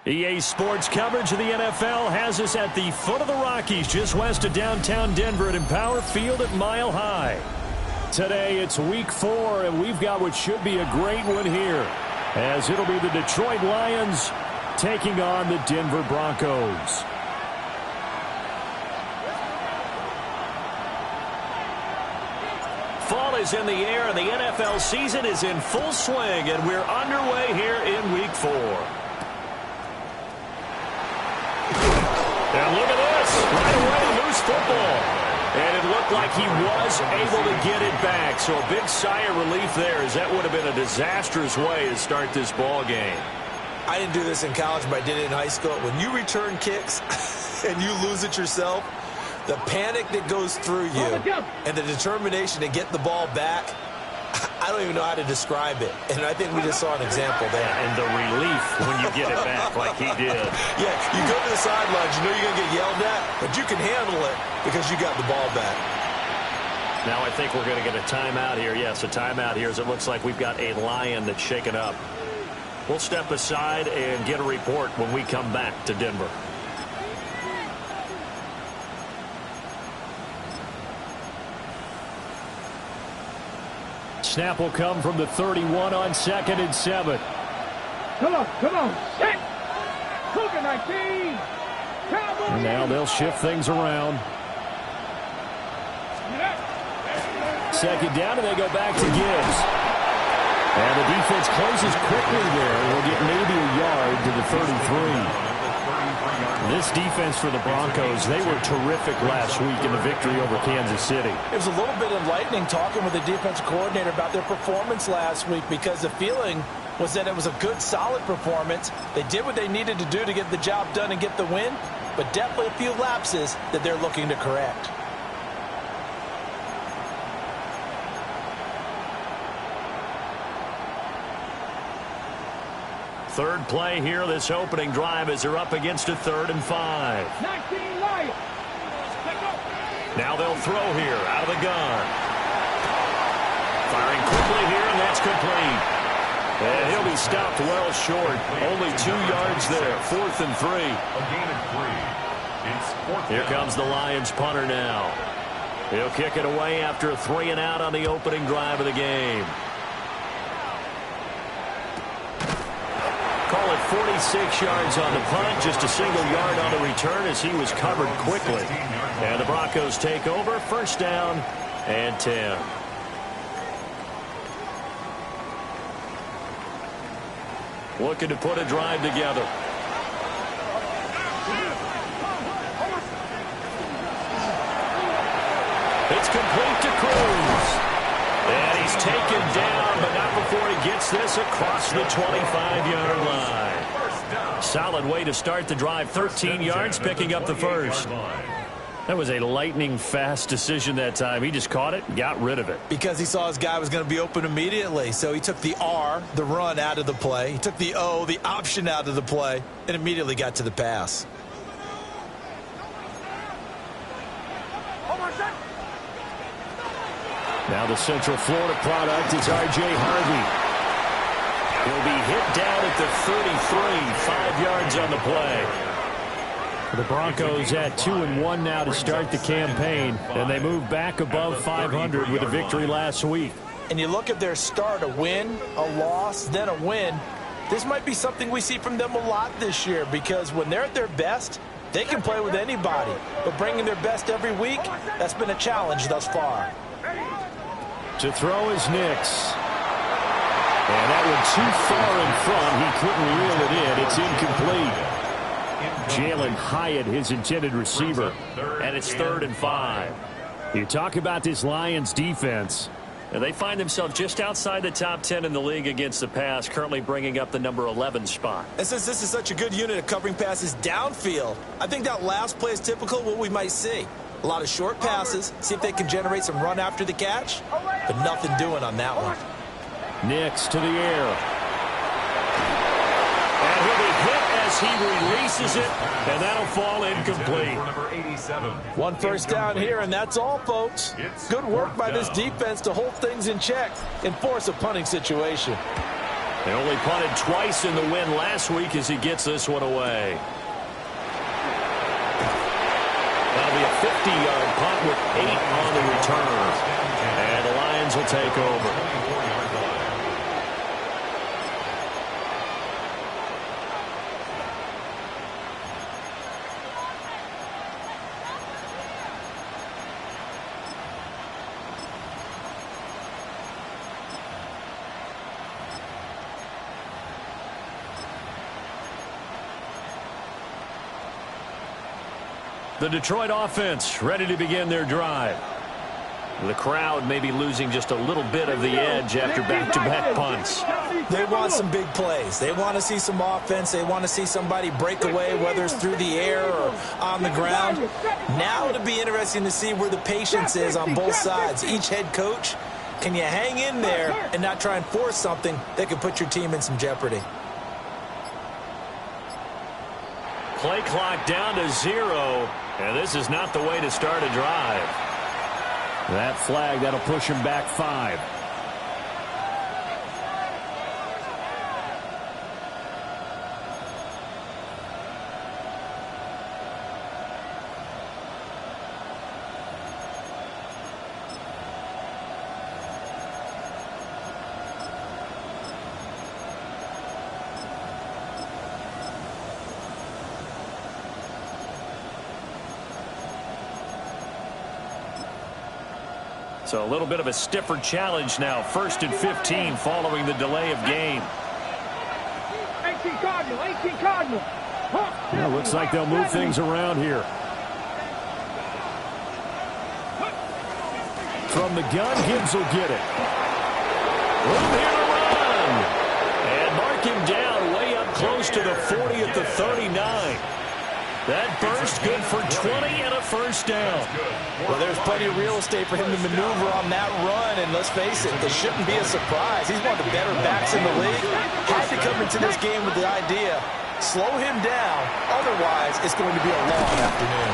EA Sports coverage of the NFL has us at the foot of the Rockies, just west of downtown Denver at Empower Field at Mile High. Today it's Week 4, and we've got what should be a great one here, as it'll be the Detroit Lions taking on the Denver Broncos. Fall is in the air, and the NFL season is in full swing, and we're underway here in Week 4. And look at this. Right away, loose football. And it looked like he was able to get it back. So a big sigh of relief there, as that would have been a disastrous way to start this ball game. I didn't do this in college, but I did it in high school. When you return kicks and you lose it yourself, the panic that goes through you and the determination to get the ball back, I don't even know how to describe it. And I think we just saw an example there. And the relief when you get it back like he did. Yeah, you go to the sidelines, you know you're going to get yelled at, but you can handle it because you got the ball back. Now I think we're going to get a timeout here. Yes, a timeout here, as it looks like we've got a Lion that's shaken up. We'll step aside and get a report when we come back to Denver. Snap will come from the 31 on 2nd and 7. Come on, set. Cougar 19. And now they'll shift things around. Second down, and they go back to Gibbs. And the defense closes quickly there. We'll get maybe a yard to the 33. This defense for the Broncos, they were terrific last week in the victory over Kansas City. It was a little bit enlightening talking with the defensive coordinator about their performance last week, because the feeling was that it was a good, solid performance. They did what they needed to do to get the job done and get the win, but definitely a few lapses that they're looking to correct. Third play here, this opening drive, as they're up against a 3rd and 5. Now they'll throw here out of the gun. Firing quickly here, and that's complete. And he'll be stopped well short. Only 2 yards there. 4th and 3. Here comes the Lions punter now. He'll kick it away after a 3 and out on the opening drive of the game. Call it 46 yards on the punt, just a single yard on the return as he was covered quickly. And the Broncos take over, 1st down and 10. Looking to put a drive together. It's complete to Cruz. And he's taken down, but not before he gets this across the 25-yard line. Solid way to start the drive. 13 yards, picking up the first. That was a lightning-fast decision that time. He just caught it and got rid of it. Because he saw his guy was going to be open immediately. So he took the R, the run, out of the play. He took the O, the option, out of the play, and immediately got to the pass. Now the Central Florida product is R.J. Harvey. He'll be hit down at the 33, 5 yards on the play. The Broncos at 2-1 now to start the campaign, and they move back above 500 with a victory last week. And you look at their start, a win, a loss, then a win. This might be something we see from them a lot this year, because when they're at their best, they can play with anybody. But bringing their best every week, that's been a challenge thus far. To throw is Nix. And that one too far in front. He couldn't reel it in. It's incomplete. Jalen Hyatt, his intended receiver. And it's 3rd and 5. You talk about this Lions defense. And they find themselves just outside the top 10 in the league against the pass, currently bringing up the number 11 spot. And since this is such a good unit of covering passes downfield, I think that last play is typical of what we might see. A lot of short passes, see if they can generate some run after the catch, but nothing doing on that one. Nix to the air. And he'll be hit as he releases it, and that'll fall incomplete. One first down here, and that's all, folks. Good work by this defense to hold things in check and force a punting situation. They only punted twice in the win last week as he gets this one away. That'll be a 50-yard punt with 8 on the return. And the Lions will take over. The Detroit offense ready to begin their drive. The crowd may be losing just a little bit of the edge after back-to-back punts. They want some big plays. They want to see some offense. They want to see somebody break away, whether it's through the air or on the ground. Now it'll be interesting to see where the patience is on both sides. Each head coach, can you hang in there and not try and force something that could put your team in some jeopardy? Play clock down to 0, and this is not the way to start a drive. That flag, that'll push him back 5. So a little bit of a stiffer challenge now. 1st and 15 following the delay of game. 18 Cardinal. Well, looks like they'll move things around here. From the gun, Gibbs will get it. Room here to run. And mark him down way up close to the 40 at the 39. That burst good for 20 and a first down. Well, there's plenty of real estate for him to maneuver on that run, and let's face it shouldn't be a surprise. He's one of the better backs in the league. Had to come into this game with the idea, slow him down, otherwise it's going to be a long afternoon.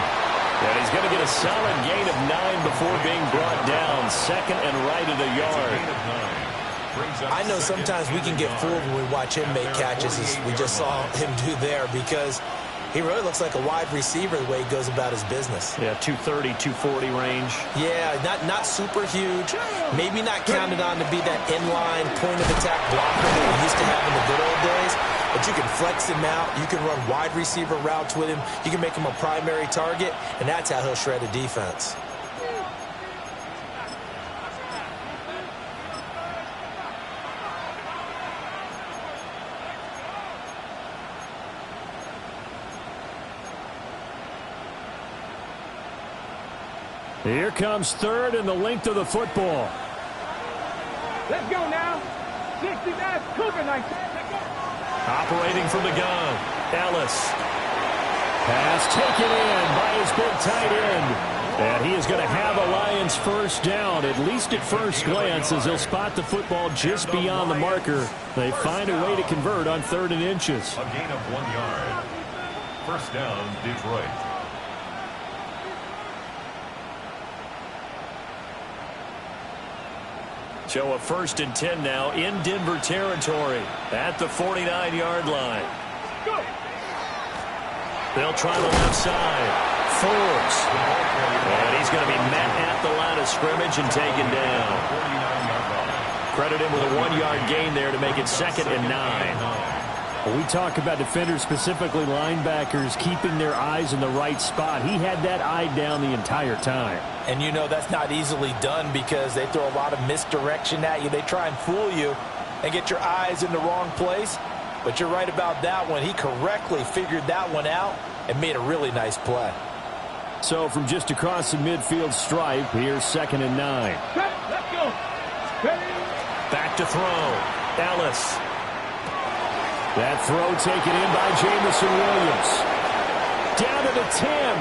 And he's going to get a solid gain of 9 before being brought down. 2nd and right of the yard. I know sometimes we can get fooled when we watch him make catches, as we just saw him do there, because he really looks like a wide receiver the way he goes about his business. Yeah, 230, 240 range. Yeah, not super huge. Maybe not counted on to be that inline point-of-attack blocker that we used to have in the good old days. But you can flex him out. You can run wide receiver routes with him. You can make him a primary target, and that's how he'll shred a defense. Here comes 3rd and the length of the football. Let's go now. 69 Cougar night. Operating from the gun, Ellis. Pass taken in by his big tight end. And he is going to have a Lions first down, at least at first glance, as he'll spot the football just beyond the marker. They find a way to convert on 3rd and inches. A gain of 1 yard. First down, Detroit. So a 1st and 10 now in Denver territory at the 49-yard line. They'll try the left side. Forbes. And he's going to be met at the line of scrimmage and taken down. Credit him with a 1-yard gain there to make it 2nd and 9. When we talk about defenders, specifically linebackers, keeping their eyes in the right spot, he had that eye down the entire time. And you know that's not easily done because they throw a lot of misdirection at you. They try and fool you and get your eyes in the wrong place. But you're right about that one. He correctly figured that one out and made a really nice play. So from just across the midfield stripe, here's 2nd and 9. Let's go. Back to throw. Ellis. That throw taken in by Jamison Williams. Down to the 10.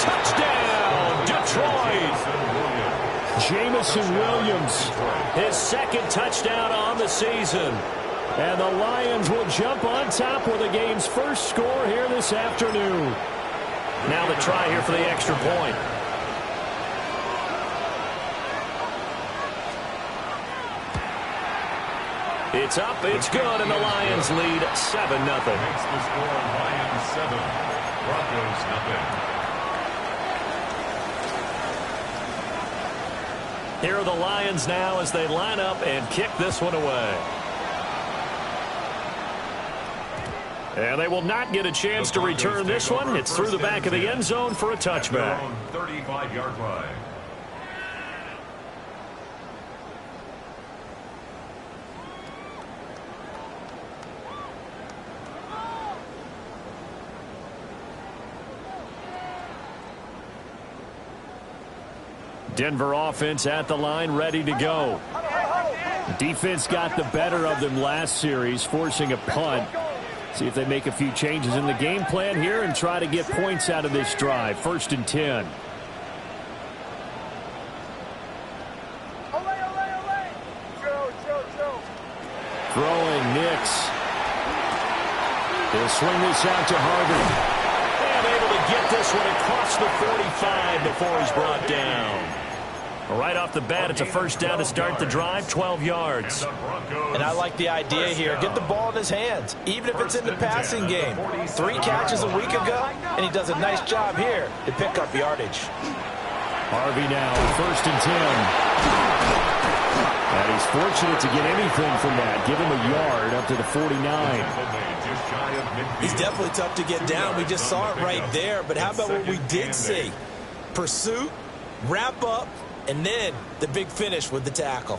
Touchdown, Detroit. Jamison Williams, his second touchdown on the season. And the Lions will jump on top with the game's first score here this afternoon. Now the try here for the extra point. It's up, it's good, and the Lions lead 7-0. Makes the score Lions 7, Broncos 0. Here are the Lions now as they line up and kick this one away. And they will not get a chance to return this one. It's through the back of the end zone for a touchback. 35-yard line. Denver offense at the line, ready to go. Defense got the better of them last series, forcing a punt. See if they make a few changes in the game plan here and try to get points out of this drive. 1st and 10. Throwing Nix. He'll swing this out to Harvey. And able to get this one across the 45 before he's brought down. Right off the bat, it's a first down to start the drive, 12 yards. And I like the idea here. Get the ball in his hands, even if it's in the passing game. 3 catches a week ago, and he does a nice job here to pick up yardage. Harvey now, 1st and 10. And he's fortunate to get anything from that. Give him a yard up to the 49. He's definitely tough to get down. We just saw it right there. But how about what we did see? Pursuit, wrap up, and then the big finish with the tackle.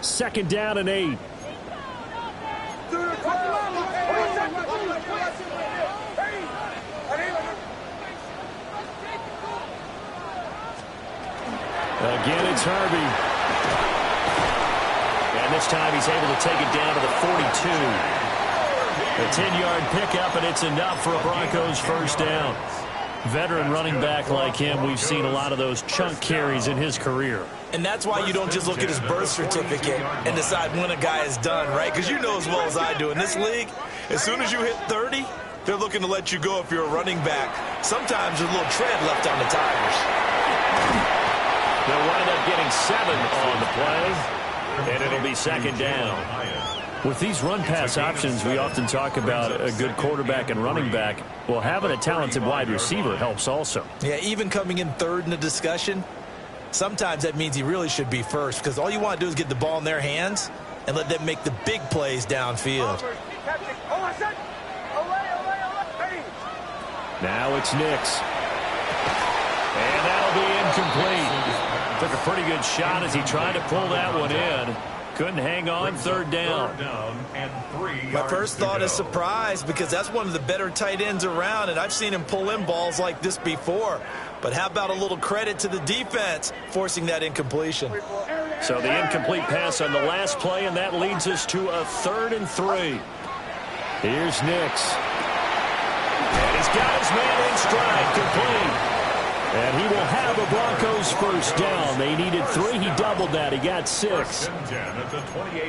2nd down and 8. Again, it's Harvey. And this time he's able to take it down to the 42. A 10-yard pickup, and it's enough for a Broncos first down. Veteran running back like him, we've seen a lot of those chunk carries in his career. And that's why you don't just look at his birth certificate and decide when a guy is done, right? Because you know as well as I do, in this league, as soon as you hit 30, they're looking to let you go if you're a running back. Sometimes there's a little tread left on the tires. They'll wind up getting 7 on the play, and it'll be 2nd down. With these run-pass options, we often talk about a good quarterback and running back. Well, having a talented wide receiver helps also. Yeah, even coming in 3rd in the discussion, sometimes that means he really should be first, because all you want to do is get the ball in their hands and let them make the big plays downfield. Now it's Nix. And that'll be incomplete. Took a pretty good shot as he tried to pull that one in. Couldn't hang on, 3rd down. My first thought is surprise, because that's one of the better tight ends around, and I've seen him pull in balls like this before. But how about a little credit to the defense forcing that incompletion? So the incomplete pass on the last play, and that leads us to a 3rd and 3. Here's Nix. And he's got his man in stride, complete. And he will have a Broncos first down. They needed 3. He doubled that. He got 6.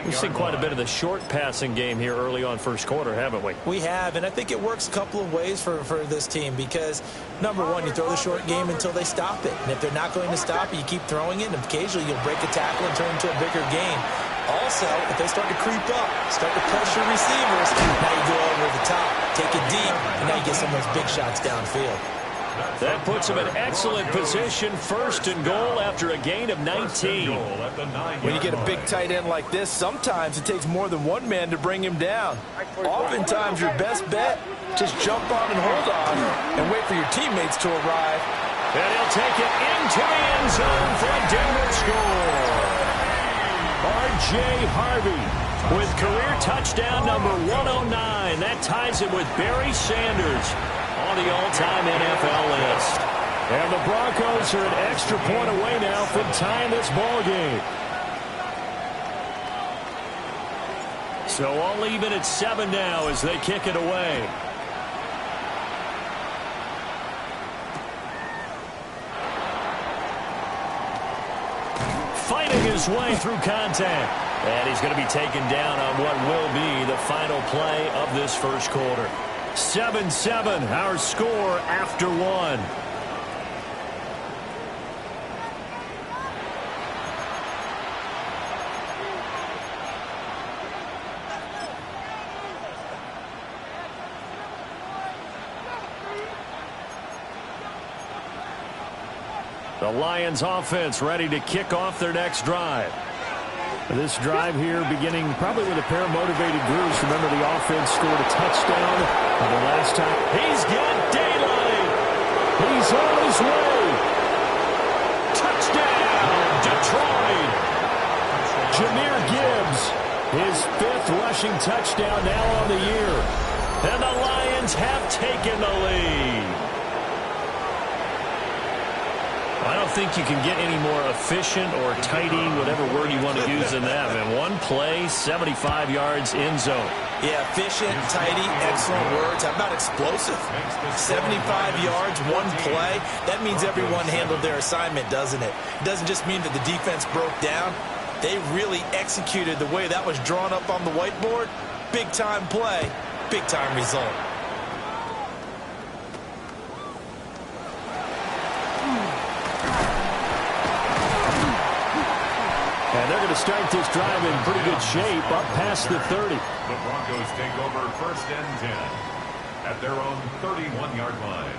We've seen quite a bit of the short passing game here early on first quarter, haven't we? We have, and I think it works a couple of ways for this team because, number one, you throw the short game until they stop it. And if they're not going to stop it, you keep throwing it, and occasionally you'll break a tackle and turn it into a bigger game. Also, if they start to creep up, start to pressure receivers, now you go over the top, take it deep, and now you get some of those big shots downfield. That puts him in excellent position, 1st and goal after a gain of 19. When you get a big tight end like this, sometimes it takes more than one man to bring him down. Oftentimes, your best bet, just jump on and hold on and wait for your teammates to arrive. And he'll take it into the end zone for a Denver score. R.J. Harvey with career touchdown number 109. That ties him with Barry Sanders on the all-time NFL list. And the Broncos are an extra point away now from tying this ball game. So all even at 7 now as they kick it away. Fighting his way through contact. And he's going to be taken down on what will be the final play of this first quarter. 7-7, our score after 1. The Lions offense ready to kick off their next drive. This drive here beginning probably with a pair of motivated groups. Remember, the offense scored a touchdown the last time. He's got daylight. He's on his way. Touchdown, Detroit. Jahmyr Gibbs, his 5th rushing touchdown now on the year. And the Lions have taken the lead. I don't think you can get any more efficient or tidy, whatever word you want to use in that. And one play, 75 yards in zone. Yeah, efficient, tidy, excellent words. How about explosive? 75 yards, one play. That means everyone handled their assignment, doesn't it? It doesn't just mean that the defense broke down. They really executed the way that was drawn up on the whiteboard. Big-time play, big-time result. And they're going to start this drive in pretty good shape, up past the 30. The Broncos take over 1st and 10 at their own 31-yard line.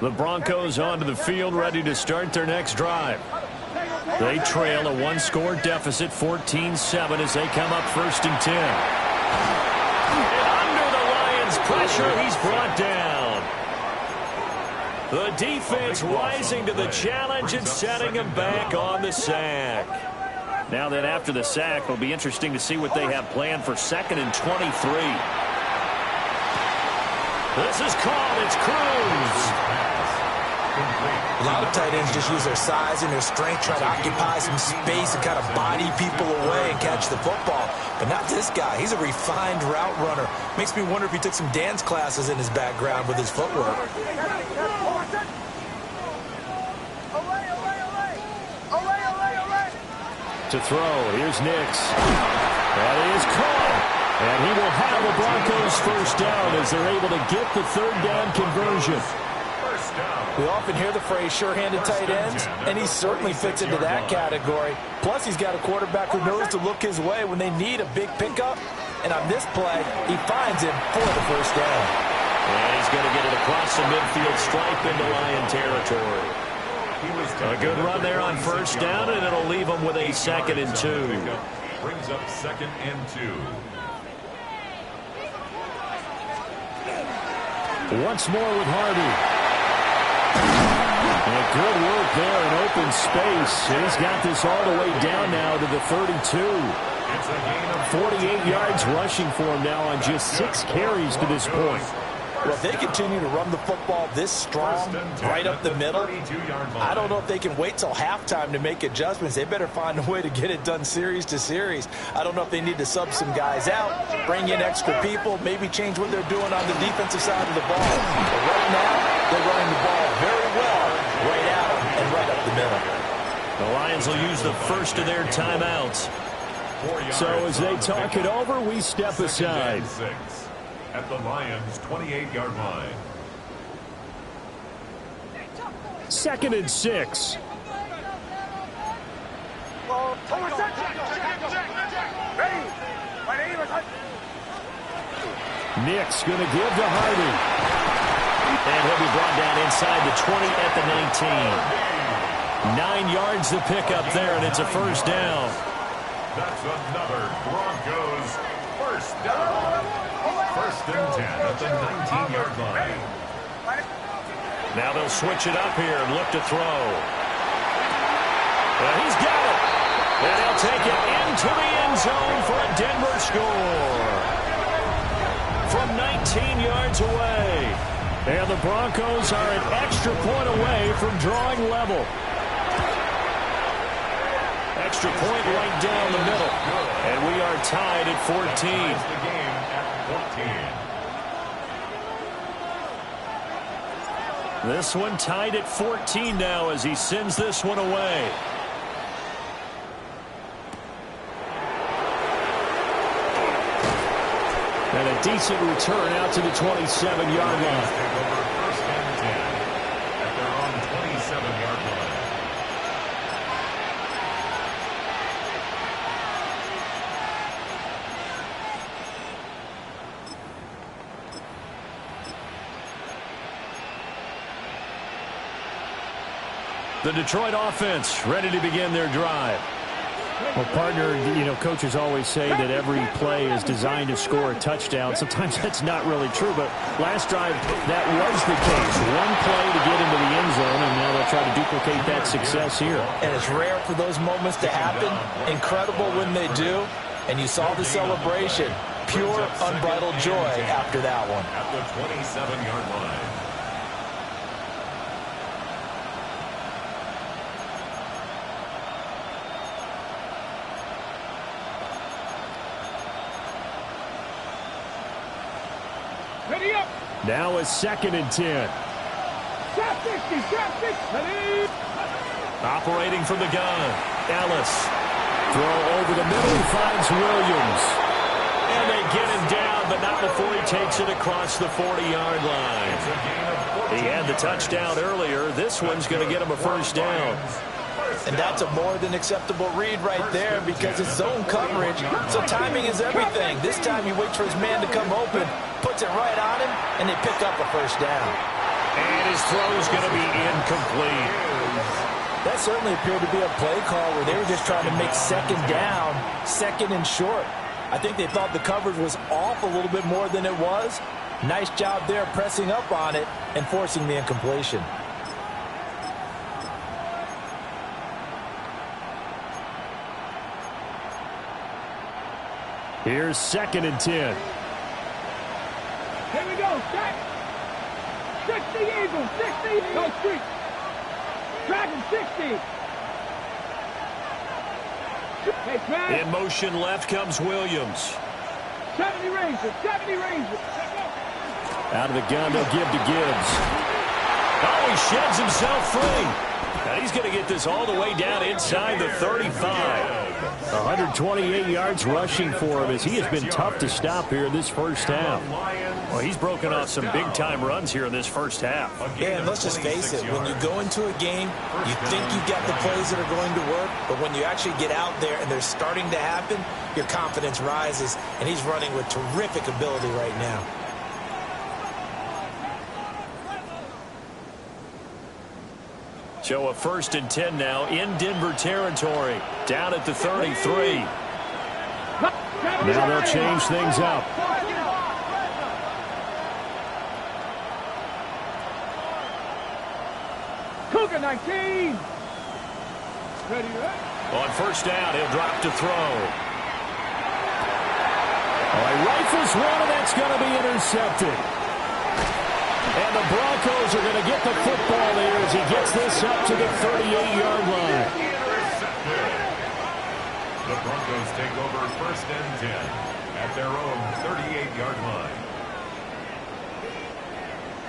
The Broncos onto the field, ready to start their next drive. They trail a 1-score deficit, 14-7, as they come up 1st and 10. And under the Lions' pressure, he's brought down. The defense rising to the challenge and setting him back on the sack. Now then, after the sack, it'll be interesting to see what they have planned for 2nd and 23. This is called. It's Cruz. A lot of tight ends just use their size and their strength, try to occupy some space and kind of body people away and catch the football. But not this guy. He's a refined route runner. Makes me wonder if he took some dance classes in his background with his footwork. To throw, here's Nix. That is caught. And he will have the Broncos 1st down as they're able to get the 3rd down conversion. We often hear the phrase sure-handed tight ends, and he certainly fits into that category. Plus, he's got a quarterback who knows to look his way when they need a big pickup. And on this play, he finds him for the 1st down. And he's going to get it across the midfield stripe into Lion territory. A good run there on 1st down, and it'll leave him with a 2nd and 2. Brings up 2nd and 2. Once more with Harvey. And good work there in open space. He's got this all the way down now to the 32. 48 yards rushing for him now on just 6 carries to this point. Well, if they continue to run the football this strong, right up the middle, I don't know if they can wait till halftime to make adjustments. They better find a way to get it done series to series. I don't know if they need to sub some guys out, bring in extra people, maybe change what they're doing on the defensive side of the ball. But right now, they're running the ball very well, right out and right up the middle. The Lions will use the first of their timeouts. So as they talk it over, we step aside. At the Lions' 28-yard line. 2nd and 6. Nick's going to give to Harvey. And he'll be brought down inside the 20 at the 19. 9 yards to pick up there, and it's a 1st down. That's another Broncos 1st down. 1st and 10 at the 19-yard line. Now they'll switch it up here and look to throw. And he's got it. And he'll take it into the end zone for a Denver score. From 19 yards away. And the Broncos are an extra point away from drawing level. Extra point right down the middle. And we are tied at 14. This one tied at 14 now as he sends this one away. And a decent return out to the 27-yard line. First and 10 at their own 27-yard line. The Detroit offense ready to begin their drive. Well, partner, coaches always say that every play is designed to score a touchdown. Sometimes that's not really true, but last drive, that was the case. One play to get into the end zone, and now they'll try to duplicate that success here. And it's rare for those moments to happen. Incredible when they do. And you saw the celebration. Pure, unbridled joy after that one. At the 27-yard line. Ready up. Now a 2nd and 10. Trap 60. Trap 60. Ready. Operating from the gun. Ellis. Throw over the middle. He finds Williams. And they get him down, but not before he takes it across the 40-yard line. He had the touchdown earlier. This one's going to get him a first down. And that's a more than acceptable read right there because it's zone coverage, so timing is everything. This time he waits for his man to come open, puts it right on him, and they pick up a first down. And his throw's going to be incomplete. That certainly appeared to be a play call where they were just trying to make second down, second and short. I think they thought the coverage was off a little bit more than it was. Nice job there pressing up on it and forcing the incompletion. Here's 2nd and 10. Here we go. Set. 60 Eagles. 60. Go street. Dragon 60. Hey, Trav. In motion left comes Williams. 70 Rangers. 70 Rangers. Out of the gun, they'll give to Gibbs. Oh, he sheds himself free. Now he's going to get this all the way down inside the 35. 128 yards rushing for him as he has been tough to stop here in this first half. Well, he's broken off some big-time runs here in this first half. Yeah, and let's just face it. When you go into a game, you think you've got the plays that are going to work, but when you actually get out there and they're starting to happen, your confidence rises, and he's running with terrific ability right now. So a 1st and 10 now in Denver territory. Down at the 33. Now they'll change things up. Cougar 19. Ready, right? On first down, he'll drop to throw. Oh, he rifles one, and that's going to be intercepted. And the Broncos are going to get the football there as he gets this up to the 38-yard line. The Broncos take over 1st and 10 at their own 38-yard line.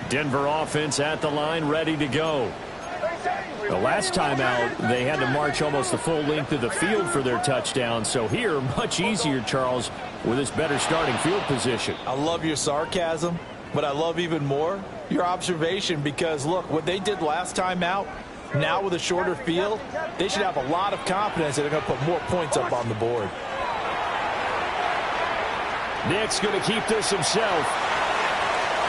Denver offense at the line, ready to go. The last time out, they had to march almost the full length of the field for their touchdown. So here, much easier, Charles, with this better starting field position. I love your sarcasm, but I love even more your observation because, look, what they did last time out, now with a shorter field, they should have a lot of confidence that they're going to put more points up on the board. Nick's going to keep this himself.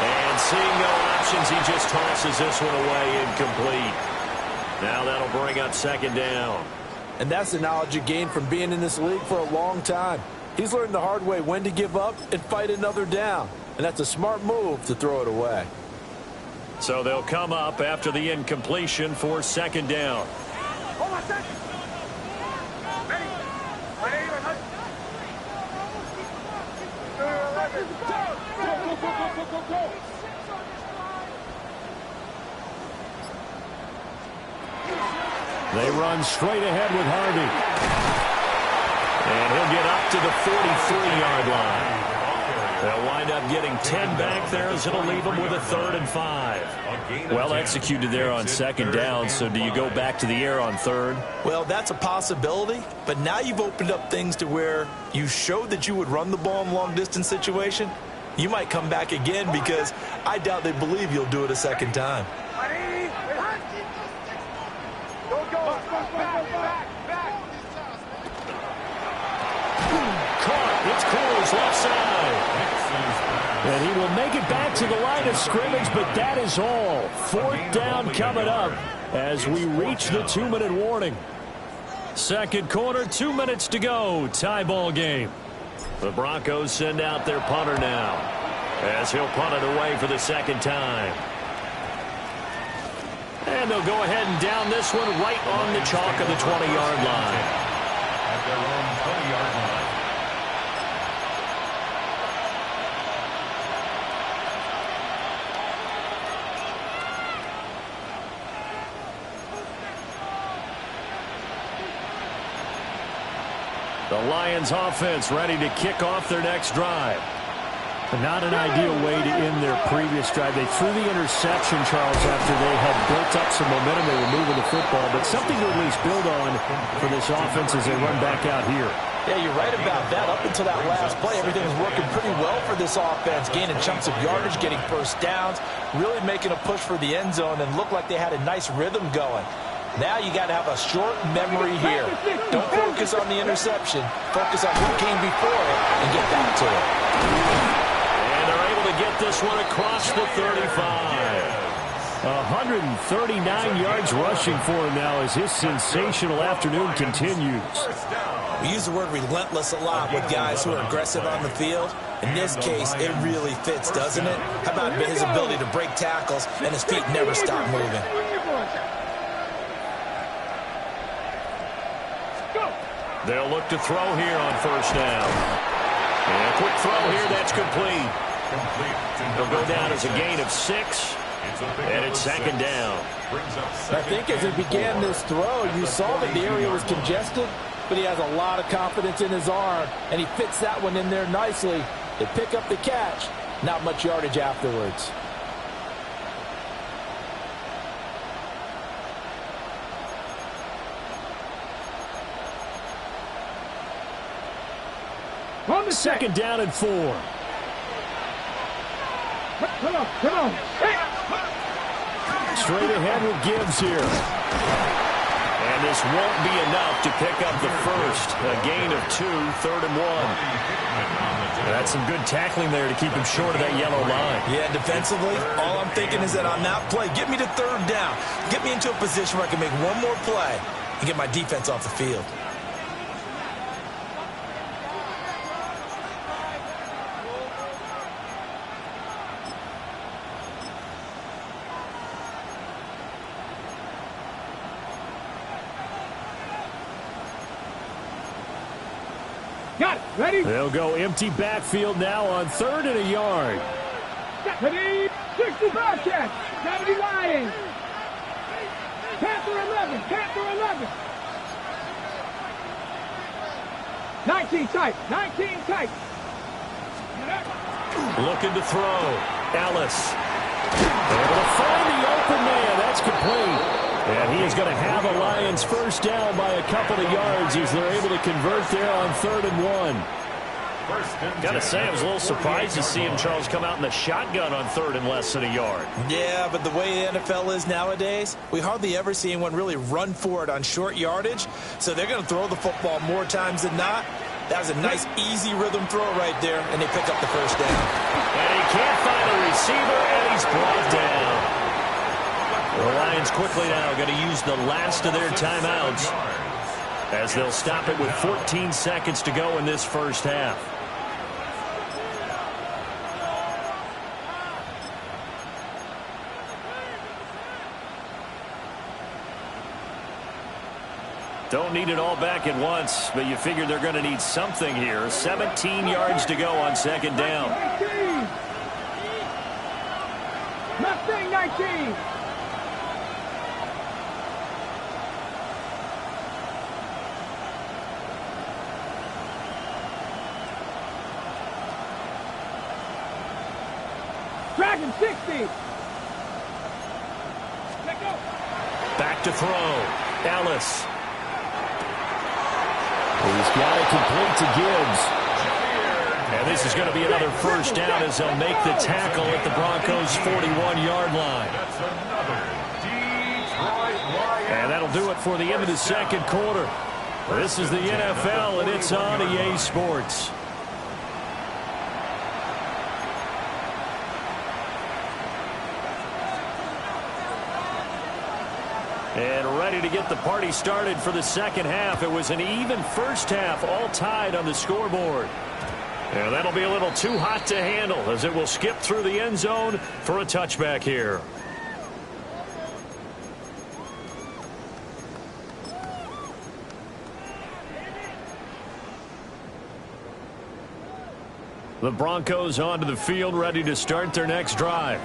And seeing no options, he just tosses this one away incomplete. Now that'll bring up 2nd down. And that's the knowledge you gain from being in this league for a long time. He's learned the hard way when to give up and fight another down. And that's a smart move to throw it away. So they'll come up after the incompletion for 2nd down. Hold on a second. Ready? Ready? Go. They run straight ahead with Harvey. And he'll get up to the 43-yard line. They'll wind up getting 10 back there, as it'll leave them with a 3rd and 5. Well executed there on 2nd down, so do you go back to the air on 3rd? Well, that's a possibility, but now you've opened up things to where you showed that you would run the ball in long-distance situation. You might come back again because I doubt they believe you'll do it a 2nd time. It's Cruz left side. And he will make it back to the line of scrimmage, but that is all. 4th down coming up as we reach the 2-minute warning. 2nd quarter, 2 minutes to go. Tie ball game. The Broncos send out their punter now, as he'll punt it away for the 2nd time. And they'll go ahead and down this one right on the chalk of the 20-yard line. At their own 20-yard line. The Lions offense ready to kick off their next drive. Not an ideal way to end their previous drive. They threw the interception, Charles, after they had built up some momentum. They were moving the football, but something to at least build on for this offense as they run back out here. Yeah, you're right about that. Up until that last play, everything was working pretty well for this offense, gaining chunks of yardage, getting 1st downs, really making a push for the end zone, and looked like they had a nice rhythm going. Now you got to have a short memory here. Don't focus on the interception. Focus on what came before it and get back to it. And they're able to get this one across the 35. 139 yards rushing for him now as his sensational afternoon continues. We use the word relentless a lot with guys who are aggressive on the field. In this case, it really fits, doesn't it? How about his ability to break tackles and his feet never stop moving? They'll look to throw here on 1st down. And a quick throw here, that's complete. They'll go down as a gain of 6, and it's 2nd down. I think as he began this throw, you saw that the area was congested, but he has a lot of confidence in his arm, and he fits that one in there nicely. They pick up the catch, not much yardage afterwards. On the 2nd down and 4. Come on. Straight ahead with Gibbs here. And this won't be enough to pick up the 1st. A gain of 2, 3rd and 1. That's some good tackling there to keep him short of that yellow line. Yeah, defensively, all I'm thinking is that on that play, get me to 3rd down. Get me into a position where I can make one more play and get my defense off the field. Got it. Ready? They'll go empty backfield now on 3rd and a yard. Ready? 65 catch. 70 Lions. Panther 11. Panther 11. 19 tight. 19 tight. Looking to throw. Ellis. Able to find the open man. That's complete. And he is going to have a Lions 1st down by a couple of yards as they're able to convert there on 3rd and 1. Got to say, I was a little surprised to see him, Charles, come out in the shotgun on 3rd and less than a yard. Yeah, but the way the NFL is nowadays, we hardly ever see anyone really run for it on short yardage. So they're going to throw the football more times than not. That was a nice, easy rhythm throw right there, and they pick up the 1st down. And he can't find a receiver, and he's brought down. The Lions quickly now going to use the last of their timeouts as they'll stop it with 14 seconds to go in this 1st half. Don't need it all back at once, but you figure they're going to need something here. 17 yards to go on 2nd down. 19. Mustang 19. Dragon 60. Back to throw. Ellis. He's got it complete to Gibbs. And this is going to be another first down as they'll make the tackle at the Broncos' 41-yard line. And that'll do it for the end of the second quarter. This is the NFL, and it's on EA Sports. And ready to get the party started for the second half. It was an even first half, all tied on the scoreboard. And that'll be a little too hot to handle as it will skip through the end zone for a touchback here. The Broncos onto the field, ready to start their next drive.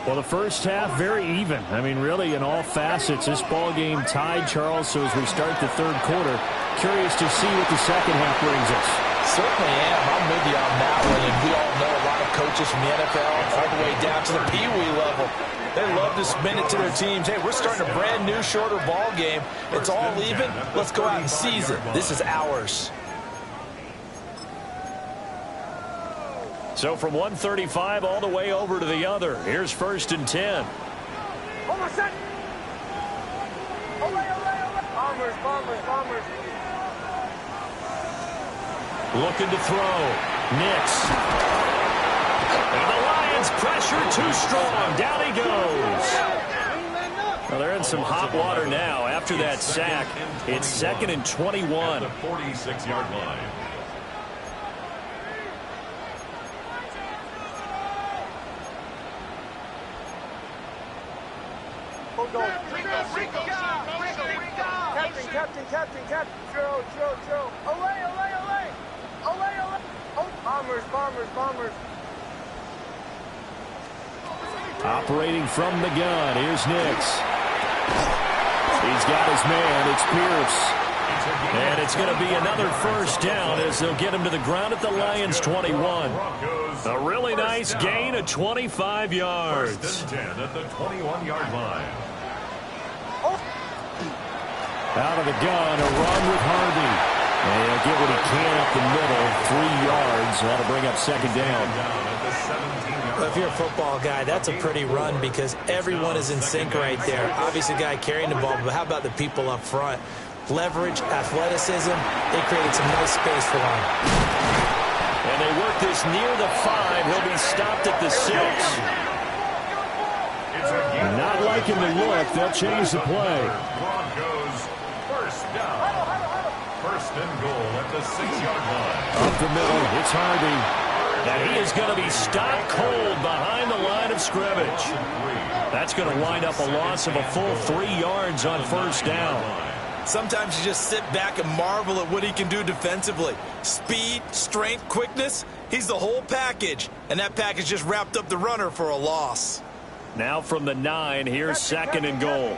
Well, the first half, very even. I mean, really, in all facets, this ball game tied, Charles. So as we start the third quarter, curious to see what the second half brings us. Certainly am. I'm with you on that one. And we all know a lot of coaches from the NFL all the way down to the Pee-wee level. They love to spin it to their teams. Hey, we're starting a brand new, shorter ball game. It's all even. Let's go out and seize it. This is ours. So from 135 all the way over to the other. Here's 1st and 10. Almost set. Bombers. Looking to throw. Nix. And the Lions pressure too strong. Down he goes. Well, they're in some hot water now. After that sack, it's 2nd and 21. The 46-yard line. Captain. Joe. Away. Bombers. Operating from the gun. Here's Nix. He's got his man. It's Pierce. And it's going to be another first down as they'll get him to the ground at the Lions' 21. A really nice gain of 25 yards. 1st and 10 at the 21-yard line. Out of the gun, a run with Harvey. And he'll get what he can up the middle, 3 yards. That'll bring up 2nd down. Well, if you're a football guy, that's a pretty run because everyone is in sync right there. Obviously, the guy carrying the ball, but how about the people up front? Leverage, athleticism, they created some nice space for him. And they work this near the 5. He'll be stopped at the 6. Not liking the look. They'll change the play. Broncos first down. 1st and goal at the 6-yard line. Up the middle, it's Harvey. And he is going to be stopped cold behind the line of scrimmage. That's going to wind up a loss of a full 3 yards on 1st down. Sometimes you just sit back and marvel at what he can do defensively. Speed, strength, quickness, he's the whole package. And that package just wrapped up the runner for a loss. Now from the 9, here's 2nd and goal.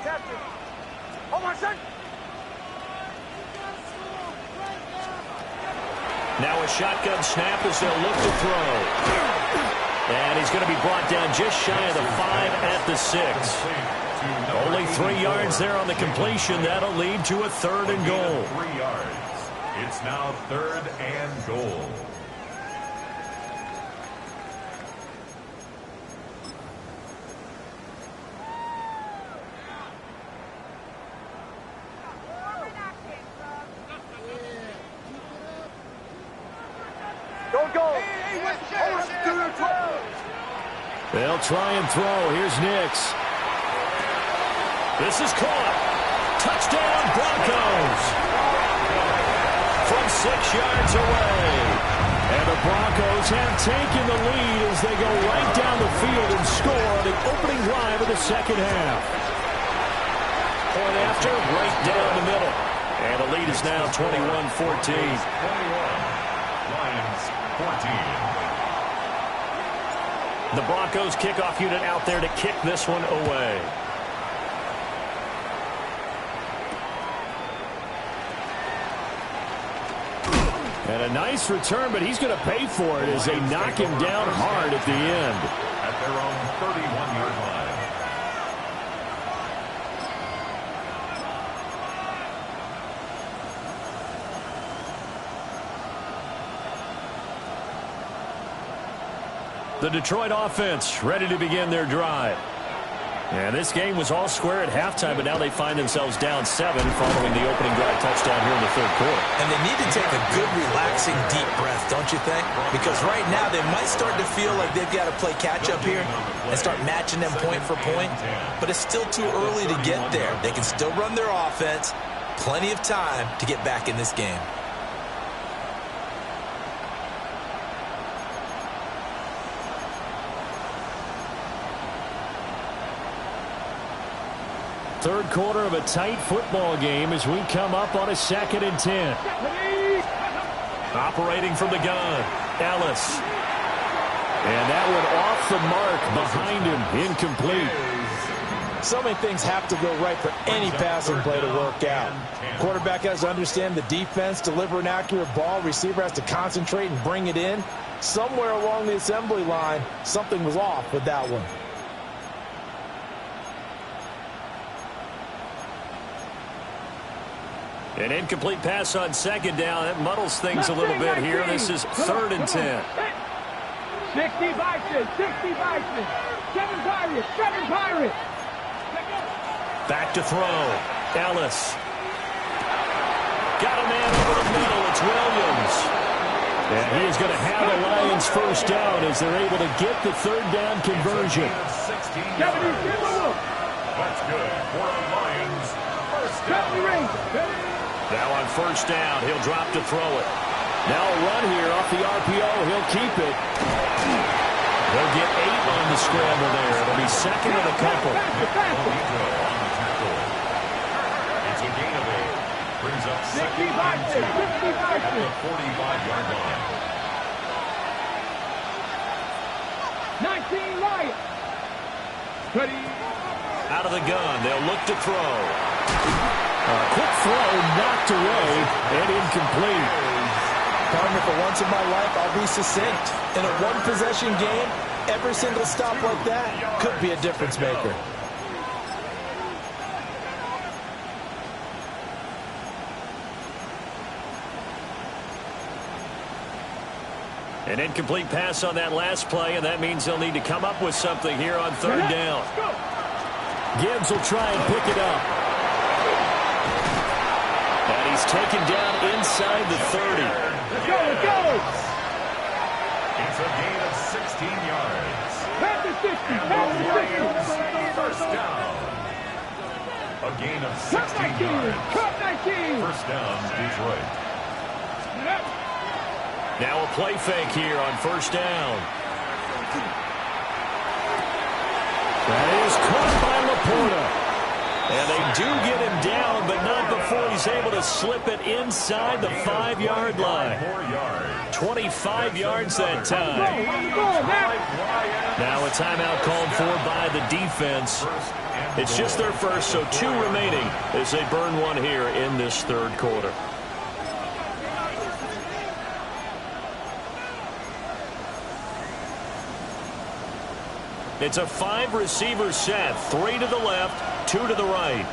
Now a shotgun snap as they'll look to throw. And he's going to be brought down just shy of the 5 at the 6. Only 3 yards there on the completion. That'll lead to a 3rd and goal. 3 yards. It's now 3rd and goal. Don't go. They'll try and throw. Here's Nix. This is caught. Touchdown, Broncos. From 6 yards away. And the Broncos have taken the lead as they go right down the field and score on the opening drive of the second half. Point after, right down the middle. And the lead is now 21-14. 21. Lions 14. The Broncos kickoff unit out there to kick this one away. And a nice return, but he's going to pay for it as they knock him down hard at the end. At their own 31-yard line. The Detroit offense ready to begin their drive. And this game was all square at halftime, but now they find themselves down 7 following the opening drive touchdown here in the third quarter. And they need to take a good, relaxing, deep breath, don't you think? Because right now they might start to feel like they've got to play catch-up here and start matching them point for point. But it's still too early to get there. They can still run their offense. Plenty of time to get back in this game. Third quarter of a tight football game as we come up on a 2nd and 10. Operating from the gun, Ellis. And that one off the mark behind him, incomplete. So many things have to go right for any passing play to work out. Quarterback has to understand the defense, deliver an accurate ball. Receiver has to concentrate and bring it in. Somewhere along the assembly line, something was off with that one. An incomplete pass on 2nd down. That muddles things a little bit here. This is 3rd and 10. 60 Vikings, 60 Vikings. 7 Pirates, 7 Pirates. Back to throw. Ellis. Got a man over the middle. It's Williams. And he is going to have the Lions first down as they're able to get the 3rd down conversion. That's good for the Lions. First down. Now on 1st down, he'll drop to throw it. Now a run here off the RPO. He'll keep it. They'll get 8 on the scramble there. It'll be 2nd and a couple. It's a gain of 8. Brings up 2nd and 2 at the 45-yard line. 19 Lions. Ready. Out of the gun, they'll look to throw. Quick throw, knocked away, and incomplete. Partner, for once in my life, I'll be succinct. In a one-possession game, every single stop like that could be a difference maker. An incomplete pass on that last play, and that means they'll need to come up with something here on 3rd down. Gibbs will try and pick it up. And he's taken down inside the 30. Let's go, let's go. It's a gain of 16 yards. Pass the 60, And pass the the 60. Lions first down. A gain of 16 yards. Cut 19. First down, Detroit. Now a play fake here on 1st down. That is caught by Laporta. And they do get him down, but not before he's able to slip it inside the 5-yard line. 25 yards that time. Now a timeout called for by the defense. It's just their first, so 2 remaining as they burn one here in this 3rd quarter. It's a 5-receiver set. 3 to the left, 2 to the right.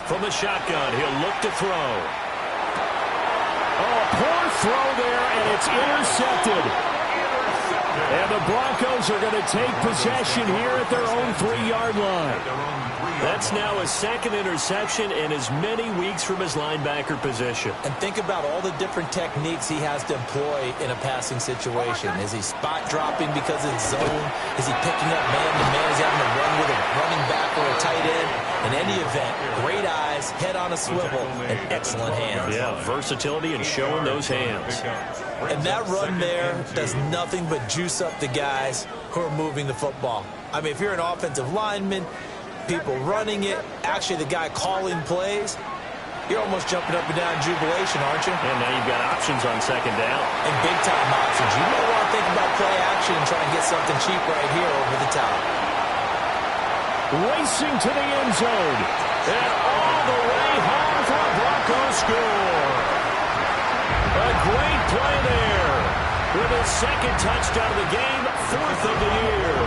From the shotgun, he'll look to throw. Oh, a poor throw there, and it's intercepted. And the Broncos are going to take possession here at their own 3-yard line. That's now a 2nd interception in as many weeks from his linebacker position. And think about all the different techniques he has to employ in a passing situation. Is he spot dropping because it's zone? Is he picking up man-to-man? Is he having to run with a running back or a tight end? In any event, great eyes, head on a swivel, and excellent hands. Yeah, versatility and showing those hands. And that run there does nothing but juice up the guys who are moving the football. I mean, if you're an offensive lineman, people running it, actually the guy calling plays, you're almost jumping up and down in jubilation, aren't you? And now you've got options on 2nd down. And big-time options. You might want to think about play action and try and get something cheap right here over the top. Racing to the end zone. And all the way home for a Broncos score. second touchdown of the game, 4th of the year.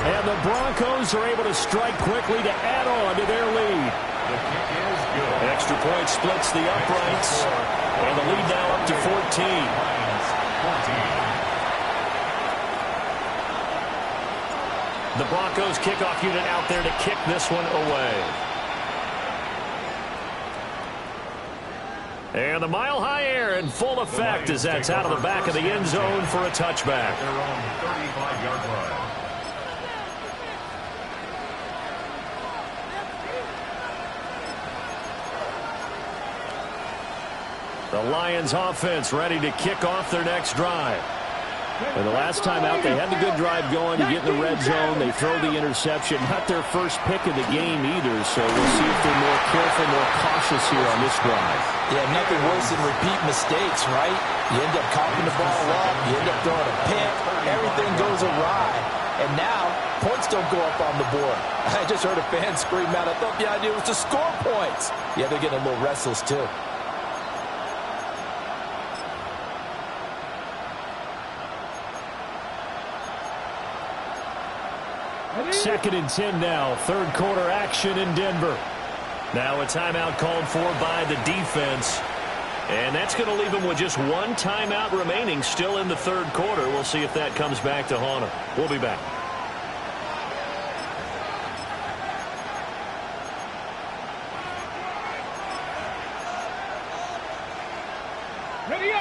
And the Broncos are able to strike quickly to add on to their lead. The kick is good. Extra point splits the uprights. And the lead now up to 14. The Broncos kickoff unit out there to kick this one away. And the mile-high air in full effect as that's out of the back of the end zone for a touchback. Their own 35-yard line. The Lions offense ready to kick off their next drive. And the last time out, they had the good drive going. You get in the red zone, they throw the interception. Not their first pick of the game either, so we'll see if they're more careful, more cautious here on this drive. Yeah, nothing worse than repeat mistakes, right? You end up coughing the ball up, you end up throwing a pick, everything goes awry. And now, points don't go up on the board. I just heard a fan scream out, I thought the idea was to score points. Yeah, they're getting a little restless too. Second and 10 now. Third quarter action in Denver. Now a timeout called for by the defense. And that's going to leave them with just one timeout remaining still in the third quarter. We'll see if that comes back to haunt them. We'll be back.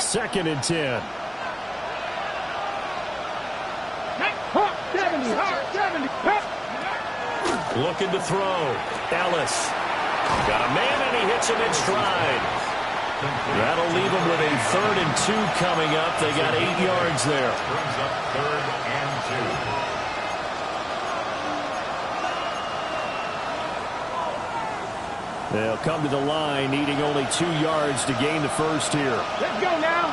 Second and 10. 70. Looking to throw. Ellis. Got a man, and he hits him in stride. That'll leave him with a 3rd and 2 coming up. They got 8 yards there. Brings up 3rd and 2. They'll come to the line, needing only 2 yards to gain the first here. Let's go now.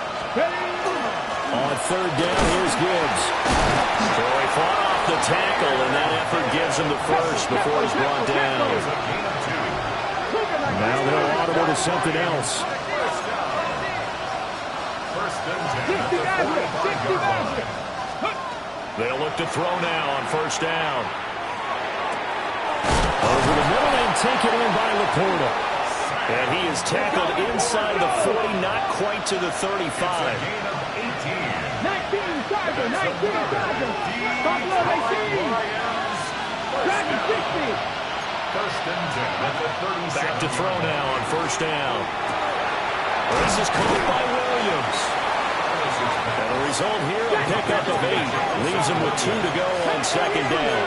On third down, here's Gibbs. So he fought off the tackle, and that effort gives him the first before he's brought down. Now they'll audible to something else. First and 10 at the 45-yard line. They'll look to throw now on first down. Over the middle and taken in by Laporta. And he is tackled inside the 40, not quite to the 35. Gain of 18. 19 Tiger. Buffalo, they see. Dragon 60. First and 10 at the 37. Back to throw now on first down. This is caught by Williams. And the result here, a pickup of 8. Leaves him with 2 to go on second down.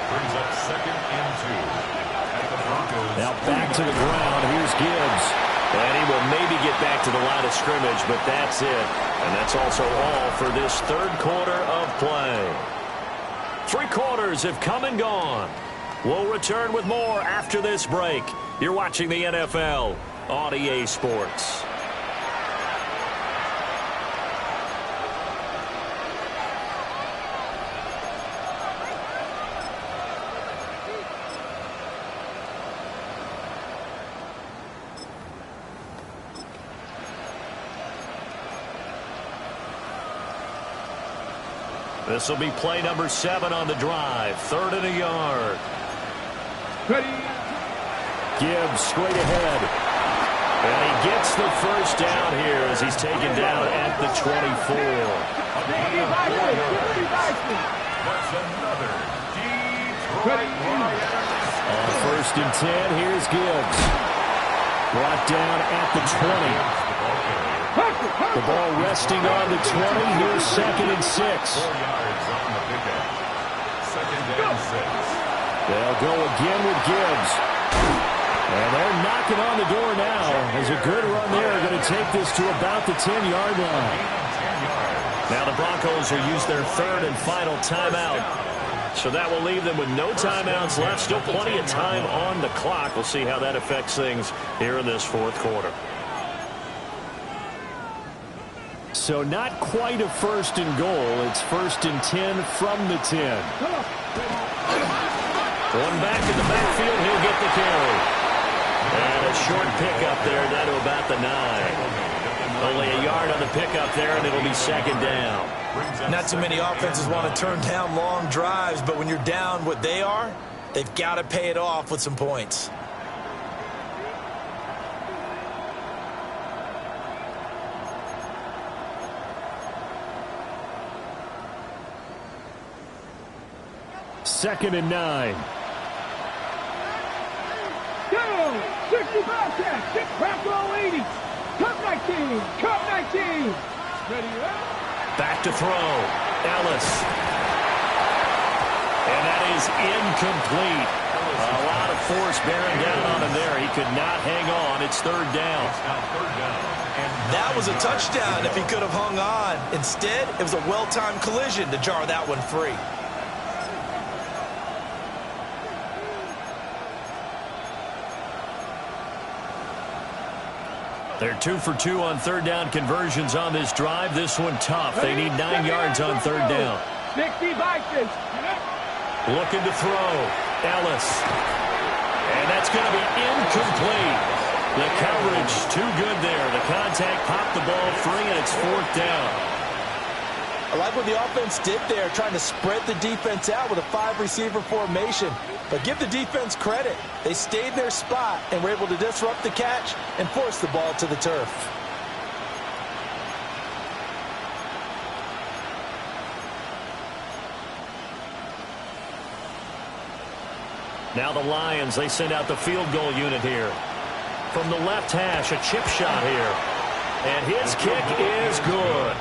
Brings up 2nd and 2. At the Broncos. Now back to the ground. Here's Gibbs. And he will maybe get back to the line of scrimmage, but that's it. And that's also all for this third quarter of play. 3 quarters have come and gone. We'll return with more after this break. You're watching the NFL on EA Sports. This will be play number 7 on the drive. 3rd and a yard. Ready. Gibbs straight ahead. And he gets the first down here as he's taken down at the 24. That's another Detroit Lions. On first and 10, here's Gibbs. Brought down at the 20. The ball resting on the 20. Here's 2nd and 6. 4 yards on the pickup. 2nd and 6. They'll go again with Gibbs. And they're knocking on the door now. As a good run there, going to take this to about the 10-yard line. Now the Broncos will use their 3rd and final timeout. So that will leave them with no timeouts left. Still plenty of time on the clock. We'll see how that affects things here in this 4th quarter. So not quite a 1st and goal. It's 1st and 10 from the 10. One back in the backfield. He'll get the carry. And a short pickup there down to about the 9. Only a yard on the pickup there, and it'll be second down. Not too many offenses want to turn down long drives, but when you're down what they are, they've got to pay it off with some points. Second and 9. Go! 65 tech. Back roll 80. Cut 19. Cut 19. Ready up. Back to throw. Ellis. And that is incomplete. A lot of force bearing down on him there. He could not hang on. It's third down. That was a touchdown if he could have hung on. Instead, it was a well-timed collision to jar that one free. They're 2 for 2 on third down conversions on this drive. This one tough. They need 9 yards on third down. 60 Vikings. Looking to throw. Ellis. And that's going to be incomplete. The coverage too good there. The contact popped the ball free, and it's fourth down. I like what the offense did there, trying to spread the defense out with a 5-receiver formation. But give the defense credit. They stayed their spot and were able to disrupt the catch and force the ball to the turf. Now the Lions, they send out the field goal unit here. From the left hash, a chip shot here. And his kick is good.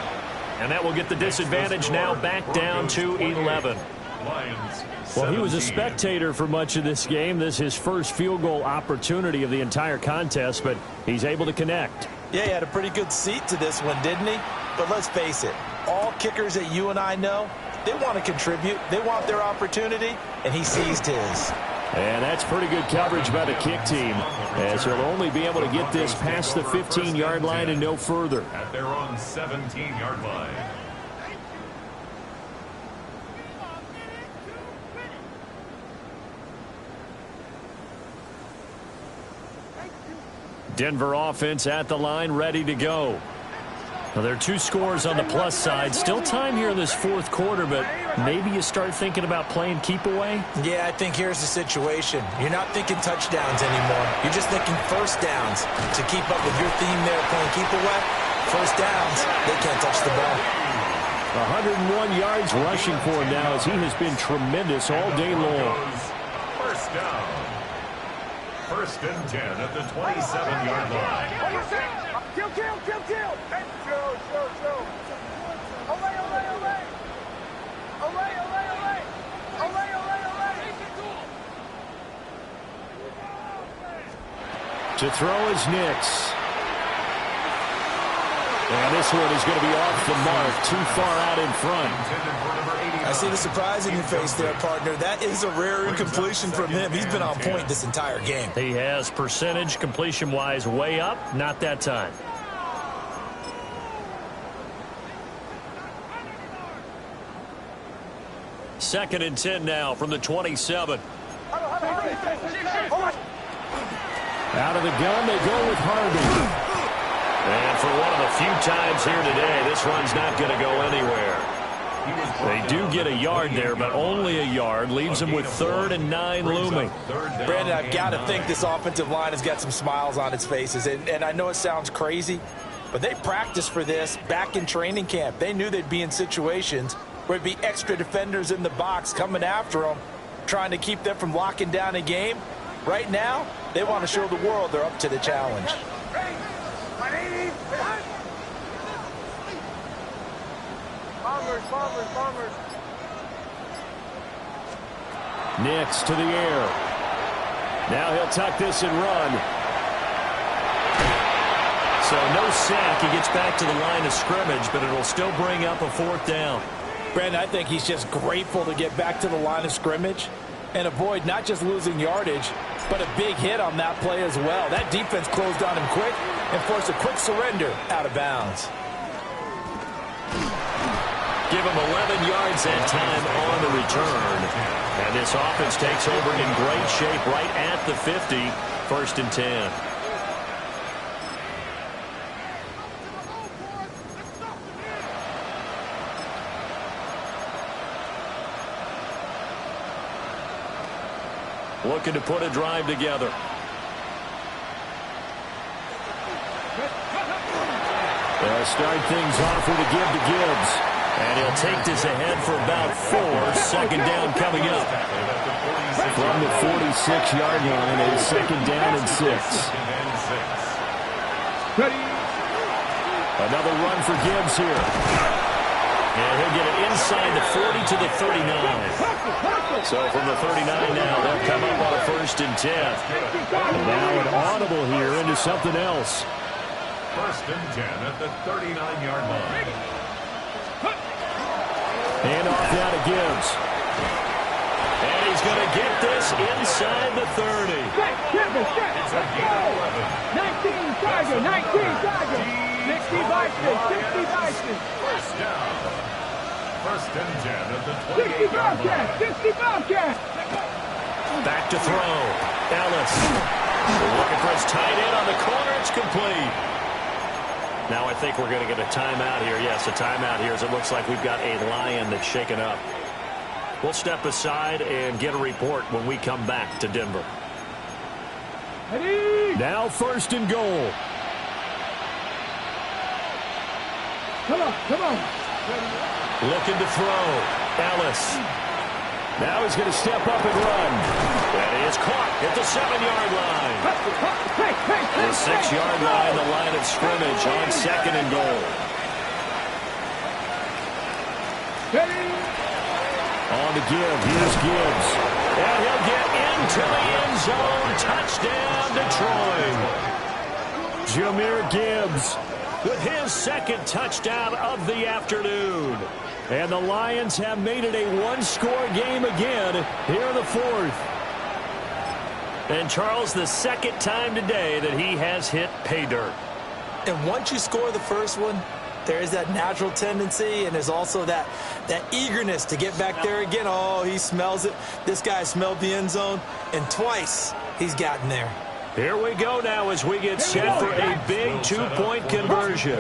And that will get the disadvantage now back down to 11. Well, he was a spectator for much of this game. This is his first field goal opportunity of the entire contest, but he's able to connect. Yeah, he had a pretty good seat to this one, didn't he? But let's face it, all kickers that you and I know, they want to contribute. They want their opportunity, and he seized his. And that's pretty good coverage by the kick team, as he'll only be able to get this past the 15-yard line and no further. At their own 17-yard line. Denver offense at the line, ready to go. Well, there are 2 scores on the plus side. Still time here in this fourth quarter, but maybe you start thinking about playing keep away? Yeah, I think here's the situation. You're not thinking touchdowns anymore. You're just thinking first downs. To keep up with your theme there, playing keep away, first downs, they can't touch the ball. 101 yards rushing for him now, as he has been tremendous all day long. First down. First and 10 at the 27-yard line. Kill. To throw is Nix. And this one is going to be off the mark, too far out in front. I see the surprise in your face there, partner. That is a rare incompletion from him. He's been on point this entire game. He has percentage completion-wise way up, not that time. Second and 10 now from the 27. Out of the gun, they go with Harvey. And for one of the few times here today, this run's not going to go anywhere. They do get a yard there, but only a yard. Leaves them with 3rd and 9 looming. Brandon, I've got to think this offensive line has got some smiles on its faces. And I know it sounds crazy, but they practiced for this back in training camp. They knew they'd be in situations where it'd be extra defenders in the box coming after them, trying to keep them from locking down a game. Right now, they want to show the world they're up to the challenge. Bombers. Nix to the air. Now he'll tuck this and run. So no sack. He gets back to the line of scrimmage, but it'll still bring up a 4th down. Brandon, I think he's just grateful to get back to the line of scrimmage and avoid not just losing yardage, but a big hit on that play as well. That defense closed on him quick and forced a quick surrender out of bounds. Give him 11 yards that time on the return. And this offense takes over in great shape right at the 50. 1st and 10. looking to put a drive together. They'll start things off with a give to Gibbs. And he'll take this ahead for about 4. Second down coming up. From the 46-yard line, a second down and 6. Another run for Gibbs here. And he'll get it inside the 40 to the 39. So from the 39 now, they'll come up on a 1st and 10. And now an audible here into something else. 1st and 10 at the 39-yard line. And off now to Gibbs. And he's going to get this inside the 30. 19 Tiger, 19 Tiger. 60 Bison, 60 Bison. 1st down. 1st and 10 at the 60 28-yard Bobcat, line. 60 Bobcat. Back to throw. Ellis looking for his tight end on the corner. It's complete. Now I think we're going to get a timeout here. Yes, a timeout here as it looks like we've got a Lion that's shaken up. We'll step aside and get a report when we come back to Denver. Ready? Now 1st and goal. Come on, come on. Looking to throw. Ellis. Now he's going to step up and run. And he is caught at the 7-yard line. The 6-yard line, the line of scrimmage on 2nd and goal. On to give. Here's Gibbs. And he'll get into the end zone. Touchdown, Detroit. Jahmyr Gibbs With his 2nd touchdown of the afternoon. And the Lions have made it a one-score game again here in the 4th. And Charles, the 2nd time today that he has hit pay dirt. And once you score the first one, there is that natural tendency, and there's also that eagerness to get back there again. Oh, he smells it. This guy smelled the end zone, and twice he's gotten there. Here we go now as we get set for a big 2-point conversion.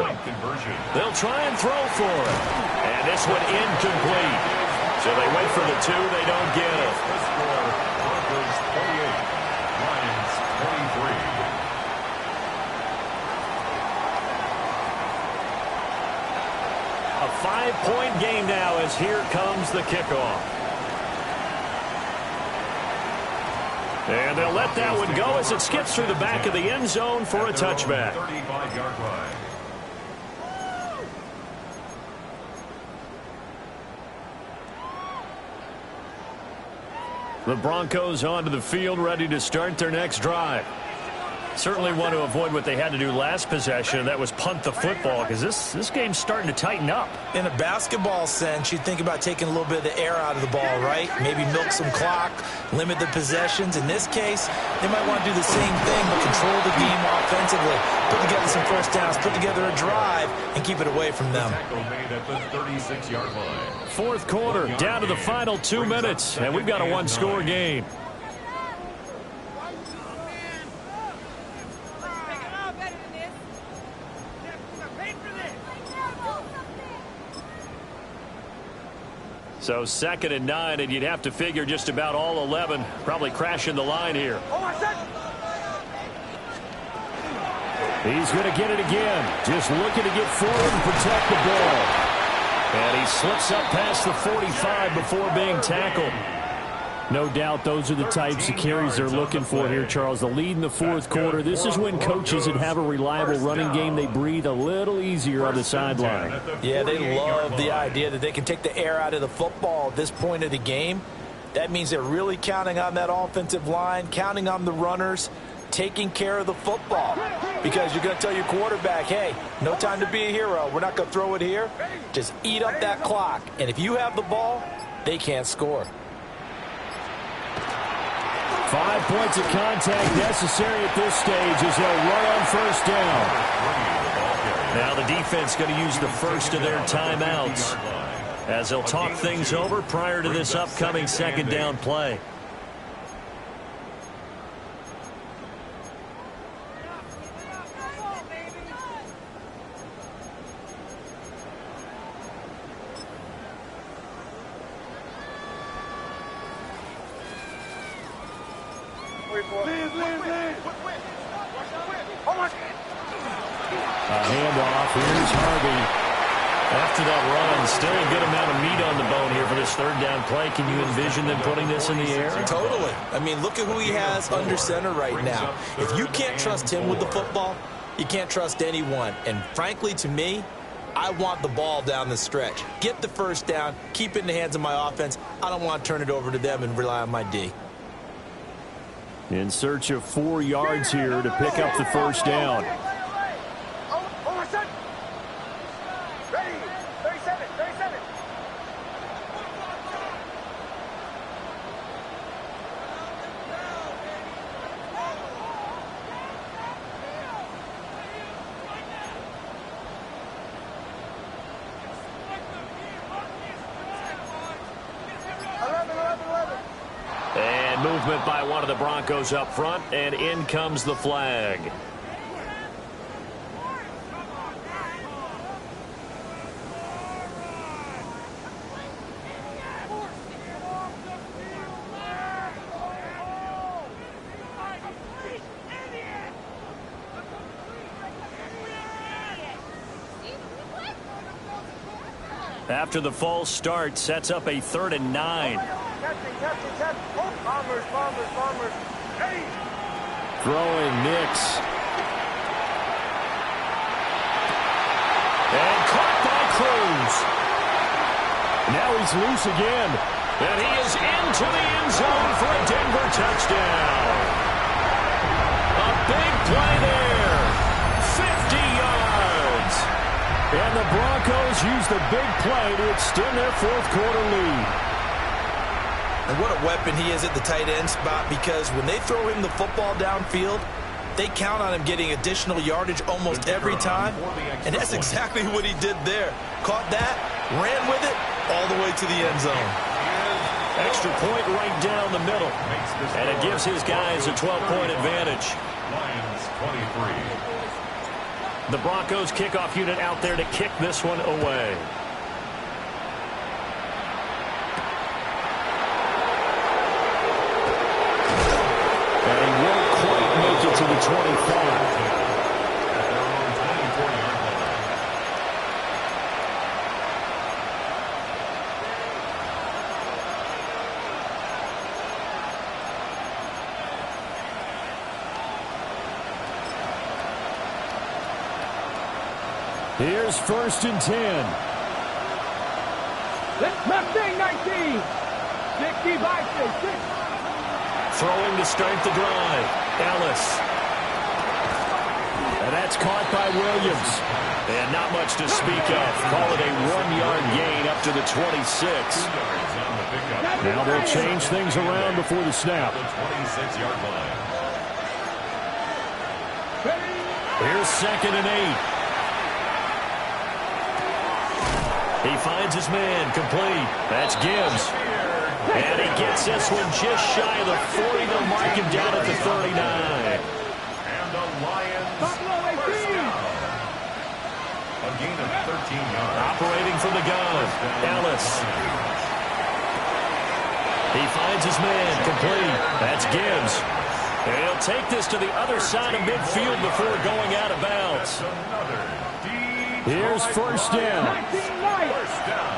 They'll try and throw for it. And this one incomplete. So they wait for the 2. They don't get it. Broncos 28, Lions 23. A 5-point game now as here comes the kickoff. And they'll let that one go as it skips through the back of the end zone for a touchback. 35-yard line. The Broncos onto the field, ready to start their next drive. Certainly want to avoid what they had to do last possession, and that was punt the football, because this game's starting to tighten up. In a basketball sense, you think about taking a little bit of the air out of the ball, right? Maybe milk some clock, limit the possessions. In this case, they might want to do the same thing, but control the game offensively. Put together some first downs, put together a drive, and keep it away from them. Tackle made at the 36-yard line. 4th quarter, down to the final 2 minutes, and we've got a one-score game. So 2nd and 9, and you'd have to figure just about all 11 probably crashing the line here. He's going to get it again. Just looking to get forward and protect the ball. And he slips up past the 45 before being tackled. No doubt those are the types of carries they're looking for here, Charles. The lead in the 4th quarter. This is when coaches that have a reliable running game, they breathe a little easier on the sideline. Yeah, they love the idea that they can take the air out of the football at this point of the game. That means they're really counting on that offensive line, counting on the runners, taking care of the football. Because you're going to tell your quarterback, hey, no time to be a hero. We're not going to throw it here. Just eat up that clock. And if you have the ball, they can't score. 5 points of contact necessary at this stage as they'll run on 1st down. Now the defense going to use the first of their timeouts as they'll talk things over prior to this upcoming 2nd down play. A handoff. Here's Harvey. After that run, still a good amount of meat on the bone here for this third down play. Can you envision them putting this in the air? Totally. I mean, look at who he has under center right now. If you can't trust him with the football, you can't trust anyone. And frankly, to me, I want the ball down the stretch. Get the first down, keep it in the hands of my offense. I don't want to turn it over to them and rely on my D. In search of 4 yards here to pick up the first down. And movement by one of the Broncos up front, and in comes the flag. After the false start, sets up a 3rd and 9. Throwing Nix. And caught by Cruz. Now he's loose again. And he is into the end zone for a Denver touchdown. A big play there. 50 yards. And the Broncos use the big play to extend their 4th quarter lead. And what a weapon he is at the tight end spot, because when they throw him the football downfield, they count on him getting additional yardage almost every time. And that's exactly what he did there. Caught that, ran with it, all the way to the end zone. Extra point right down the middle. And it gives his guys a 12-point advantage. Lions 23. The Broncos kickoff unit out there to kick this one away. And he won't quite make it to the 25. Here's 1st and 10. Mustang 19. 65-6. Throwing to start the drive. Ellis. And that's caught by Williams. And not much to speak of. Call it a 1-yard gain up to the 26. Now they'll change things around before the snap. The 26-yard line. Here's 2nd and 8. He finds his man, complete. That's Gibbs. And he gets this one just shy of the 40. They'll mark him down at the 39. And the Lions first down. A gain of 13 yards. Operating from the gun. Ellis. He finds his man, complete. That's Gibbs. And he'll take this to the other side of midfield before going out of bounds. Here's 1st down. First down.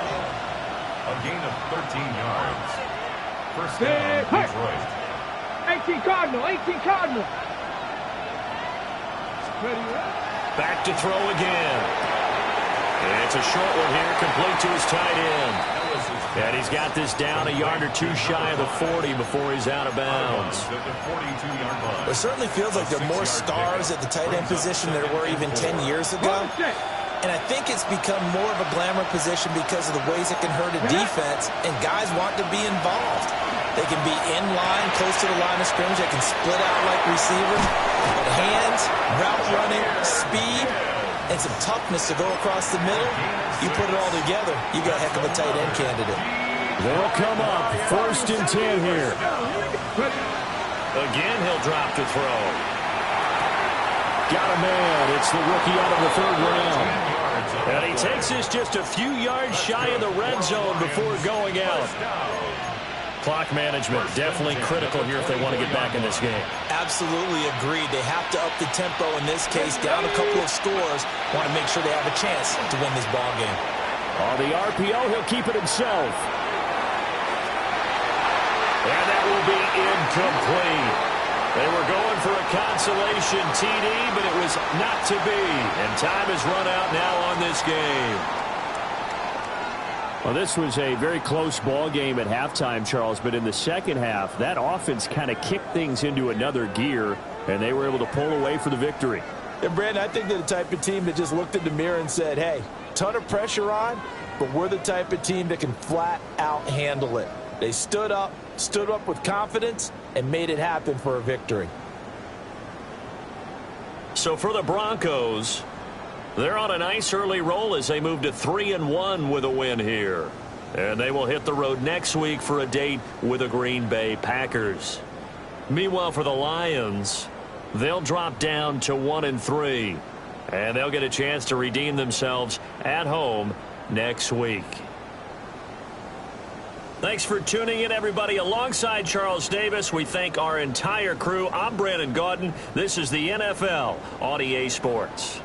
A gain of 13 yards. First down, Detroit. 18 Cardinal. 18 Cardinal. Back to throw again. And it's a short one here, complete to his tight end. And he's got this down a yard or two shy of the 40 before he's out of bounds. It certainly feels like there are more stars at the tight end position than there were even 10 years ago. And I think it's become more of a glamour position because of the ways it can hurt a defense, and guys want to be involved. They can be in line, close to the line of scrimmage. They can split out like receivers. But hands, route running, speed, and some toughness to go across the middle, you put it all together, you got a heck of a tight end candidate. They'll come up 1st and 10 here. Again, he'll drop to throw. Got a man. It's the rookie out of the 3rd round. And he takes this just a few yards shy of the red zone before going out. Clock management definitely critical here if they want to get back in this game. Absolutely agreed. They have to up the tempo in this case, down a couple of scores. Want to make sure they have a chance to win this ball game. On the RPO, he'll keep it himself. And that will be incomplete. They were going for a consolation TD, but it was not to be. And time has run out now on this game. Well, this was a very close ball game at halftime, Charles, but in the second half, that offense kind of kicked things into another gear, and they were able to pull away for the victory. And, Brandon, I think they're the type of team that just looked in the mirror and said, hey, ton of pressure on, but we're the type of team that can flat out handle it. They stood up with confidence, and made it happen for a victory. So for the Broncos, they're on a nice early roll as they move to 3-1 with a win here. And they will hit the road next week for a date with the Green Bay Packers. Meanwhile, for the Lions, they'll drop down to 1-3. And they'll get a chance to redeem themselves at home next week. Thanks for tuning in, everybody. Alongside Charles Davis, we thank our entire crew. I'm Brandon Gaudin. This is the NFL on EA Sports.